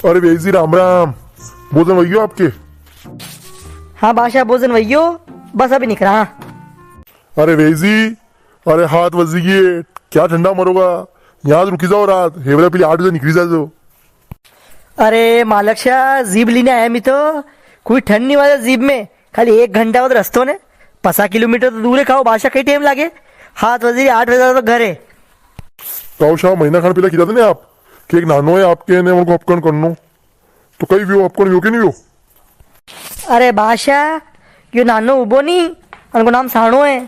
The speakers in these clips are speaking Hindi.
अरे वेजी राम राम। भोजन वही हो आपके? हाँ बादशाह भोजन वही बस अभी निकला। हाँ अरे वेजी, अरे हाथ वजी गए, क्या ठंडा मरोगा। यहाँ रुकी जाओ रात, हेवरा पीली 8 बजे निकली जाओ। अरे मालक शाह जीब लेने आया मी तो कोई ठंड नहीं वाला जीब में, खाली 1 घंटा उधर रस्तों ने 5 किलोमीटर तो दूर है। खाओ बादशाह कई टाइम लागे, हाथ वजी 8 बजे तो घर है। काओ शाह महीना खान पहले खिला थे आप कि एक नानो है आपके ने उनको अपकन करनो, तो कई व्यू अपकन व्यू के नहीं हो। अरे बादशाह यो नानो उबो नहीं, उनको नाम साणो है,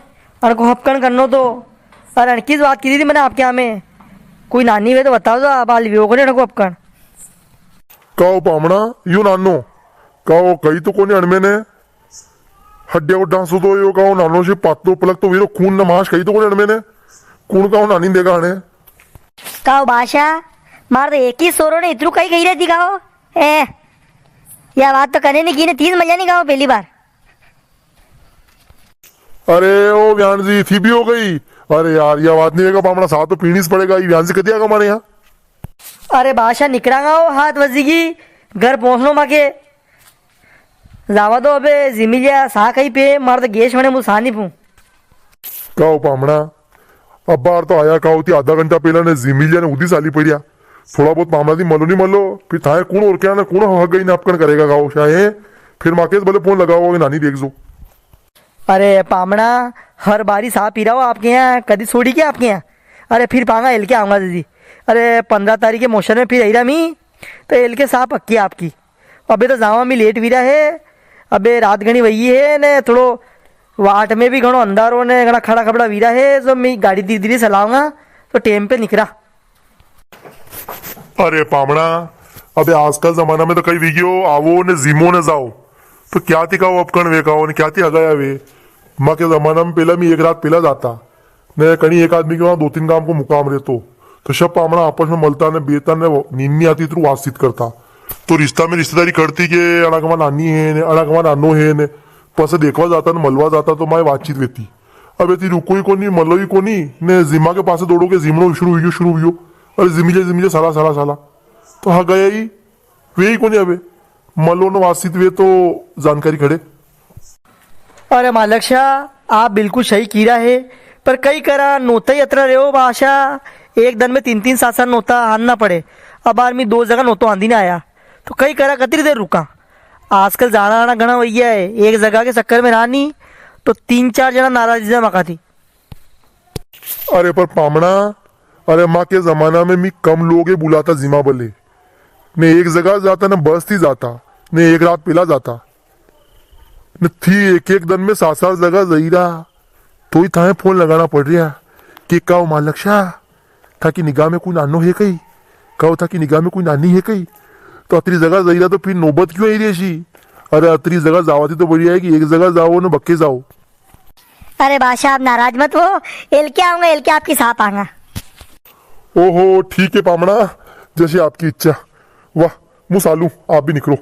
उनको हपकन करनो तो। अरे किस बात की थी मैंने आपके यहाँ में, कोई नानी वे तो बताओ तो आप आल को नहीं उनको हपकन। काओ पामना यू नानो, काओ कई तो कोने अणमे ने हड्डिया को डांसो तो यो काओ नानो से पातो पलक तो वीरो खून न मांस कई तो कोने अणमे ने कून काओ नानी देगा आने। काओ बादशाह मार तो एक ही सोरो ने इतरू कही गई रहती गाओ ए, यह बात तो करने नहीं की ने 30 मजा नहीं गाओ पहली बार। अरे ओ व्यान जी थी भी हो गई। अरे यार यह बात नहीं है पामना, साथ तो पीनी से पड़ेगा। ये व्यान से कदिया का हमारे यहाँ। अरे बादशाह निकरांगा हो हाथ वजीगी, घर पहुंचनो माके जावा दो। अबे जिमिलिया सा कहीं पे मार तो गेश मने मुझ सानी पू। काओ पामना अब बार तो आया काओ थी आधा घंटा पहला ने जिमिलिया ने उदी साली पड़िया। थोड़ा बहुत पामना थी मलो नहीं मलो फिर थाए कौन और क्या ना कौन हक गई ना अपकन करेगा गाओ शाये। फिर माके भले फोन लगाओ नानी देख जो। अरे पामड़ा हर बारी सा पी रहा हो आपके यहाँ, कदी छोड़ी क्या आपके यहाँ। अरे फिर पांगा एल के आऊँगा दीदी। अरे 15 तारीख के मोशन में फिर आई मी तो एल के सा पक्की आपकी। अबे तो जावा मी लेट वीरा है, अबे रात घनी वही है ने थोड़ो वाट में भी घणो अंधारो ने घना खड़ा खबड़ा वीरा है, जो मैं गाड़ी धीरे धीरे चलाऊंगा तो टेम पे निकरा। अरे पामना अबे आजकल जमाना में तो कई वीडियो आवो ने जिमो ने जाओ तो क्या थी काओ अपकन वे काओ ने क्या थी हगाया वे। माँ के जमाना में पहला मैं एक रात पहला जाता ने कहीं एक आदमी के वहां 2-3 काम को मुकाम रहतो तो सब पामना आपस में मलता ने बेता ने नींद आती तो वातचीत करता तो रिश्ता में रिश्तेदारी करती के अड़ाकमा नानी है ने अड़ाकमा नानो है ने पस देखवा जाता ने मलवा जाता तो माए बातचीत रहती। अब ती रुको ही कोनी मलो ही कोनी ने जिमा के पास दौड़ो के जिमनो शुरू हुई। अरे जिमिले साला साला साला तो हाँ गया ही वे ही कोनी अबे मलो ने वातचीत वे तो जानकारी खड़े। अरे मालक शाह आप बिल्कुल सही कीरा है, पर कई करा नोता ही अतरा रहे हो बादशाह, एक दिन में 3-3 7-7 नोता आना पड़े। अब बार मैं 2 जगह नोतो आंधी ना आया तो कई करा कतरी देर रुका। आजकल जाना आना घना वही है, एक जगह के चक्कर में रानी तो 3-4 जना नाराजी मका थी। अरे पर पामना अरे माँ के जमाना में मी कम लोग बुलाता जिमा बले ने एक जगह जाता न बस थी जाता ने एक रात पिला जाता न थी एक दिन में 7-7 जगह जईरा तो ही थाए फोन लगाना पड़ रहा कि काओ मालक शाह था कि निगाह में कोई नानो है कहीं, काओ था कि निगाह में कोई नानी है कहीं, तो अतरी जगह जईरा तो फिर नौबत क्यों आई रही। अरे अतरी जगह जावाती तो बढ़िया है कि एक जगह जाओ न बक्के जाओ। अरे बादशाह आप नाराज मत हो, एल के आऊंगा, एल के आपके साथ आऊंगा। ओहो ठीक है पामना जैसे आपकी इच्छा। वाह मुसालू आप भी निकलो।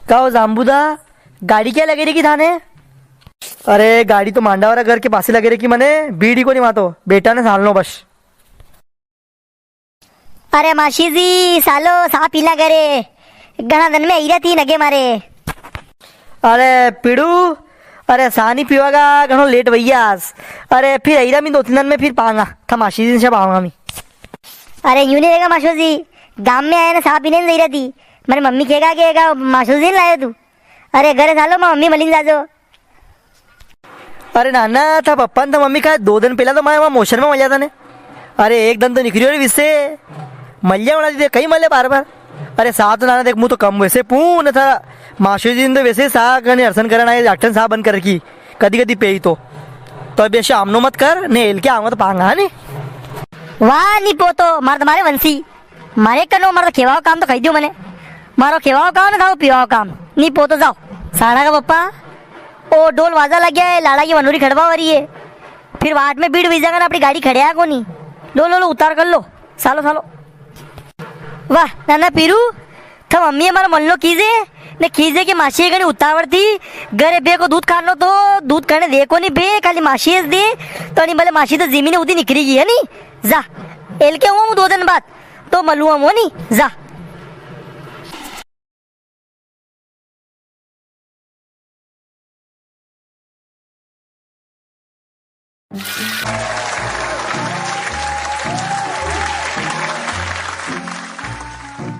कहो जाम्बुदा गाड़ी क्या लगे रही थाने? अरे गाड़ी तो मांडावारा घर के पास लगे रही मने बीड़ी को नहीं मातो बेटा ने साल लो बस। अरे माशी जी सालो सा पीला करे घना दिन में आई थी नगे मारे। अरे पिड़ू अरे सानी पीवागा घणो लेट भैयास। अरे फिर अईरा मी 2-3 दिन में फिर पाऊंगा था माशी दिन से पाऊंगा मी। अरे यूं नहीं रहेगा माशो जी, गांव में आया ना सा पीने नहीं रहती मेरी मम्मी कहेगा माशो जी लाए तू। अरे घरे सालो माँ मम्मी मलिन जाजो। अरे नाना था पप्पा था मम्मी का 2 दिन पहला तो मैं वहाँ मोशन में मजा था ने। अरे एक दिन तो निकली और इससे मल्लिया बना दी कहीं मल्ले बार बार। अरे साथ नाना देख मुँह तो कम वैसे पूर्ण था माशू जी तो वैसे सा करने अर्सन करना है डॉक्टर साहब बंद कर रखी कदी कदी पे ही तो अब ऐसे आमनो मत कर ने एल के आऊंगा तो पाऊंगा नहीं। वाह नी पोतो मार तुम्हारे वंशी मारे कनो मार खेवाओ काम तो कही दियो मैंने, मारो खेवाओ काम ना था पीवाओ काम नी पोतो जाओ। साड़ा का पप्पा ओ डोल वाजा लग गया है, लाड़ा की मनूरी खड़वा हो रही है, फिर वाट में भीड़ बीजा कर अपनी गाड़ी खड़े को नहीं लो उतार कर लो सालो सालो। वाह नाना पीरू था मम्मी हमारा मन लो कीजे ने खींचे के माशी कहीं उतावड़ थी घरे बे को दूध खानो तो दूध खाने दे को नहीं बे खाली माशी दे तो नहीं भले माशी तो जमीन उदी निकलेगी है नहीं जा एल के हुआ 2 दिन बाद तो मलू हम हो नहीं जा।